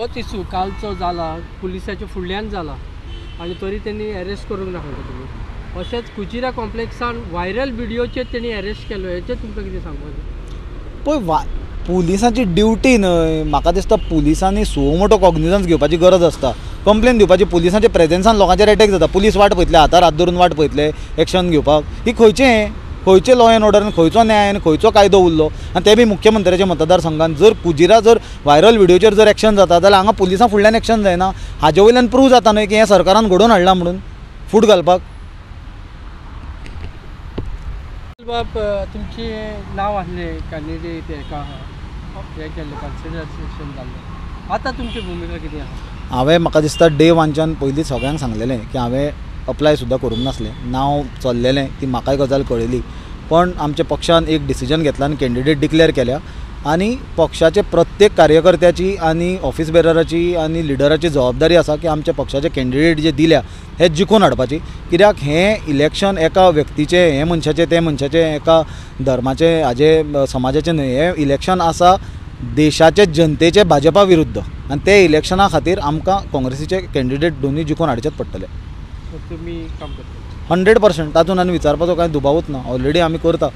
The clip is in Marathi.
तोच इशू कालचो जाला पुलिसाच्या फुडल्यान जाला आणि तरी त्यांनी अरेस्ट करूंक ना तुम्ही अशेंच कुजिरा कॉम्प्लेक्सान व्हायरल व्हिडिओचेर त्यांनी अरेस्ट केलो हेचेर तुमकां कितें सांगपाचें पळय पुलिसांची ड्युटी न्हय म्हाका दिसता पुलिसांनी सो मोठो कॉग्निजन्स घेवपाची गरज आसता कंप्लेन दिवपाची पुलिसांच्या प्रेझेन्सान लोकांचेर अटॅक जाता पुलीस वाट पळयतले हातार हात धरून वाट पळयतले एक्शन घेवपाक ही खंयचे लॉ एंड ऑर्डर खंयचो न्याय आनी खंयचो कायदो उरलो आनी ते बी मुख्यमंत्र्याच्या मतदारसंघात जर कुजिरा जर व्हायरल व्हिडिओचेर जर एक्शन जाता जाल्यार हांगा पुलिसां फुडल्यान एक्शन जायना हाजे वयल्यान प्रूव जाता न्हय की हें सरकारान घडोवन हाडलां म्हणून फूट घालपाक बाब तुमचे नाव आसले कॅन्डिडेट हेका हे केल्ले कन्सिडरेशन जाल्ले आतां तुमची भुमिका कितें आसा हांवें म्हाका दिसता डे वानच्यान पयलीं सगळ्यांक सांगलेलें की हांवें अप्लाय सुद्दां करूंक नासलें नांव चल्लेलें ती म्हाकाय गजाल कळयली पण आमच्या पक्षान एक डिसिजन घेतला आनी कॅन्डिडेट डिक्लेअर केल्या आनी पक्षाचे प्रत्येक कार्यकर्त्याची आनी ऑफिस बेरराची आनी लिडराची जबाबदारी आसा की आमच्या पक्षाचे कॅन्डिडेट जे दिल्या हे जिखून हाडपाची कित्याक हें इलेक्शन एका व्यक्तीचे हे मनशाचे ते मनशाचे एका धर्माचे हाजे समाजाचे न्हय हें इलेक्शन आसा देशाचे जनतेचे भाजपा विरुद्ध आनी ते इलेक्शना खातीर आमकां काँग्रेसीचे कॅन्डिडेट दोनूय जिखून हाडचेच पडटले तुमी काम करता 100% तातूंत आनी विचारपाचो कांय दुबावूच ना ऑलरेडी आमी करता